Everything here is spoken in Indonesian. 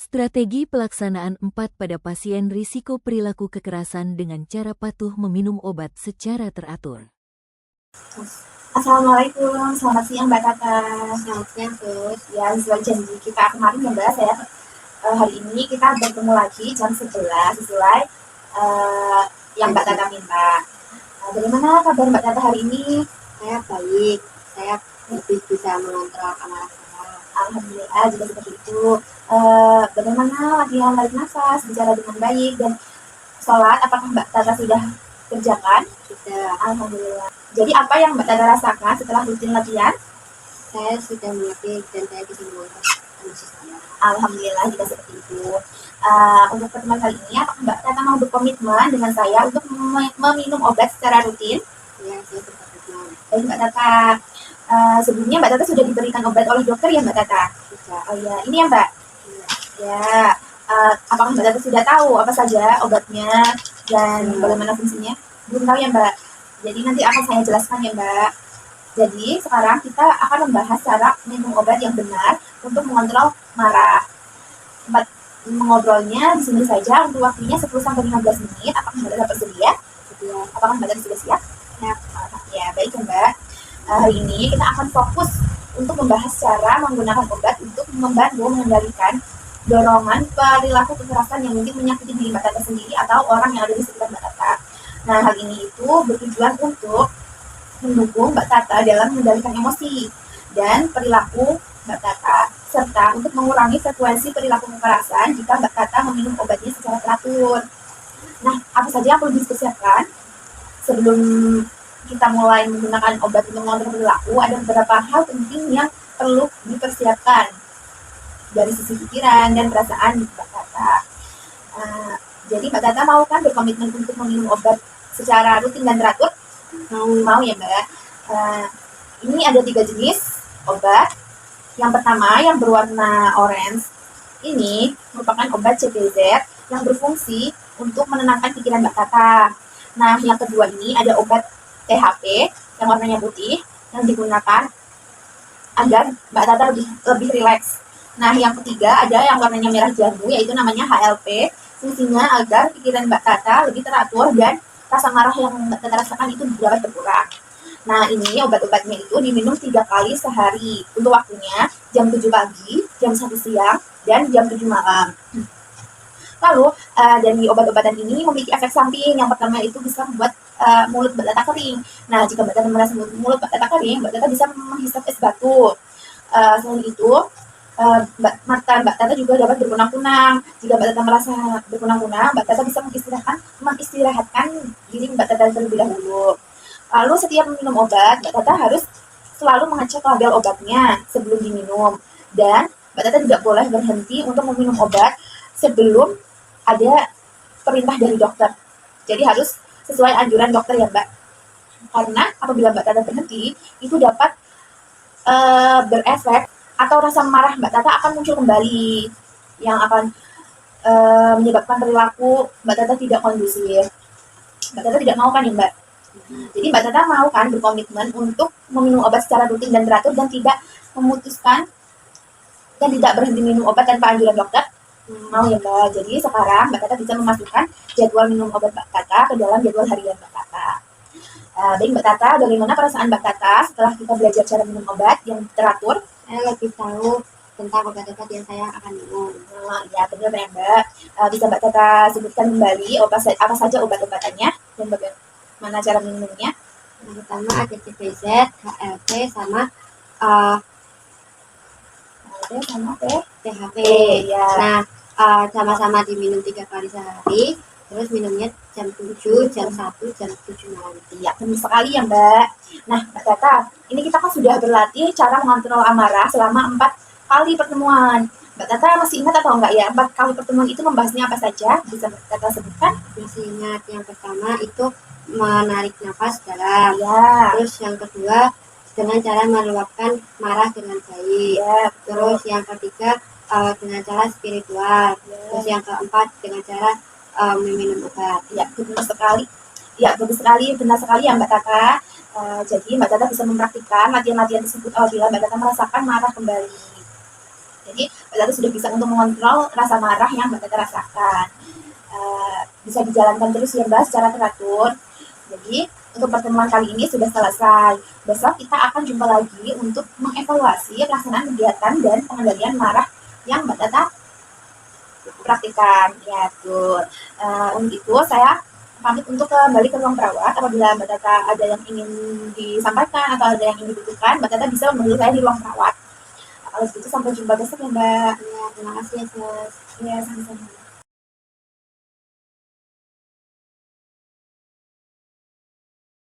Strategi pelaksanaan 4 pada pasien risiko perilaku kekerasan dengan cara patuh meminum obat secara teratur. Assalamualaikum, selamat siang Mbak Tata. Selamat siang Gus. Ya, sesuai janji kita kemarin ya Mbak, hari ini kita bertemu lagi jam 11 sesuai yang Mbak Tata minta. Bagaimana kabar Mbak Tata hari ini? Saya baik, saya lebih bisa mengontrol amarah saya. Alhamdulillah juga seperti itu. Bagaimana latihan tarik nafas, bicara dengan baik, dan sholat, apakah Mbak Tata sudah kerjakan? Sudah. Alhamdulillah. Jadi apa yang Mbak Tata rasakan setelah rutin latihan? Saya sudah melatih dan saya bisa mengontrol emosi saya. Alhamdulillah juga seperti itu. Untuk pertemuan kali ini, apakah Mbak Tata mau berkomitmen dengan saya untuk meminum obat secara rutin? Ya, saya berkomitmen. Baik Mbak Tata. Sebelumnya Mbak Tata sudah diberikan obat oleh dokter ya Mbak Tata? Sudah. Oh ya, ini ya Mbak? Ya. Apakah Mbak Tata sudah tahu apa saja obatnya dan bagaimana fungsinya? Belum tahu ya Mbak? Jadi nanti akan saya jelaskan ya Mbak. Jadi sekarang kita akan membahas cara minum obat yang benar untuk mengontrol marah. Tempat mengobrolnya di sini saja, untuk waktunya 10-15 menit. Apakah Mbak Tata bersedia? Sudah. Apakah Mbak Tata sudah siap? Ya. Ya, baik ya Mbak. Hari ini kita akan fokus untuk membahas cara menggunakan obat untuk membantu mengendalikan dorongan perilaku kekerasan yang mungkin menyakiti diri Mbak Tata sendiri atau orang yang ada di sekitar Mbak Tata. Nah, hal ini itu bertujuan untuk mendukung Mbak Tata dalam mengendalikan emosi dan perilaku Mbak Tata, serta untuk mengurangi frekuensi perilaku kekerasan jika Mbak Tata meminum obatnya secara teratur. Nah, apa saja yang perlu dipersiapkan sebelum kita mulai menggunakan obat untuk mengontrol perilaku? Ada beberapa hal penting yang perlu dipersiapkan dari sisi pikiran dan perasaan Mbak Tata. Jadi Mbak Tata mau kan berkomitmen untuk meminum obat secara rutin dan teratur? Mau ya Mbak. Ini ada 3 jenis obat. Yang pertama yang berwarna orange ini merupakan obat CBZ yang berfungsi untuk menenangkan pikiran Mbak Tata. Nah, yang kedua ini ada obat THP yang warnanya putih yang digunakan agar Mbak Tata lebih rileks. Nah, yang ketiga ada yang warnanya merah jambu, yaitu namanya HLP. Fungsinya agar pikiran Mbak Tata lebih teratur dan rasa marah yang Mbak Tata rasakan itu dapat berkurang. Nah, ini obat-obatnya itu diminum 3 kali sehari. Untuk waktunya jam 7 pagi, jam 1 siang, dan jam 7 malam. Lalu, dari obat-obatan ini memiliki efek samping. Yang pertama itu bisa membuat mulut Mbak Tata kering. Nah, jika Mbak Tata merasa mulut Mbak Tata kering, Mbak Tata bisa menghisap es batu. Selain itu, mata Mbak Tata juga dapat berkunang-kunang. Jika Mbak Tata merasa berkunang-kunang, Mbak Tata bisa mengistirahatkan diri Mbak Tata terlebih dahulu. Lalu setiap minum obat, Mbak Tata harus selalu mengecek label obatnya sebelum diminum. Dan Mbak Tata tidak boleh berhenti untuk meminum obat sebelum ada perintah dari dokter. Jadi harus sesuai anjuran dokter ya Mbak. Karena apabila Mbak Tata berhenti, itu dapat berefek atau rasa marah Mbak Tata akan muncul kembali yang akan menyebabkan perilaku Mbak Tata tidak kondusif. Mbak Tata tidak mau kan ya Mbak? Jadi Mbak Tata mau kan berkomitmen untuk meminum obat secara rutin dan teratur dan tidak memutuskan dan tidak berhenti minum obat tanpa anjuran dokter? Mau ya Mbak? Jadi sekarang Mbak Tata bisa memasukkan jadwal minum obat Mbak Tata ke dalam jadwal harian Mbak Tata. Baik Mbak Tata, bagaimana perasaan Mbak Tata setelah kita belajar cara minum obat yang teratur? Saya lebih tahu tentang obat-obat yang saya akan minum. Ya benar ya Mbak. Bisa Mbak Tata sebutkan kembali apa saja obat-obatannya dan bagaimana cara minumnya? Yang pertama ada CBZ, HLP, sama THP. Ya. Nah, sama-sama diminum 3 kali sehari. Terus minumnya jam 7, jam 1, jam 7 malam. Iya, benar sekali ya Mbak. Nah, Mbak Tata, ini kita kan sudah berlatih cara mengontrol amarah selama 4 kali pertemuan. Mbak Tata masih ingat atau enggak ya, 4 kali pertemuan itu membahasnya apa saja? Bisa Mbak Tata sebutkan? Masih ingat. Yang pertama itu menarik nafas dalam. Ya. Terus yang kedua dengan cara meluapkan marah dengan baik. Ya. Terus yang ketiga dengan cara spiritual. Ya. Terus yang keempat dengan cara meminum obat. Ya, benar sekali. Ya, bagus sekali, benar sekali ya Mbak Tata. Jadi Mbak Tata bisa mempraktikkan latihan-latihan tersebut apabila Mbak Tata merasakan marah kembali. Jadi Mbak Tata sudah bisa untuk mengontrol rasa marah yang Mbak Tata rasakan. Bisa dijalankan terus ya Mbak secara teratur. Jadi untuk pertemuan kali ini sudah selesai. Besok kita akan jumpa lagi untuk mengevaluasi pelaksanaan kegiatan dan pengendalian marah yang Mbak Tata praktikan. Ya, tuh. Untuk itu saya pamit untuk kembali ke ruang perawat. Apabila Mbak Tata ada yang ingin disampaikan atau ada yang ingin dibutuhkan, Mbak Tata bisa menemui saya di ruang perawat. Kalau begitu sampai jumpa besok ya Mbak. Ya, terima kasih ya, Sus. Ya, sama-sama.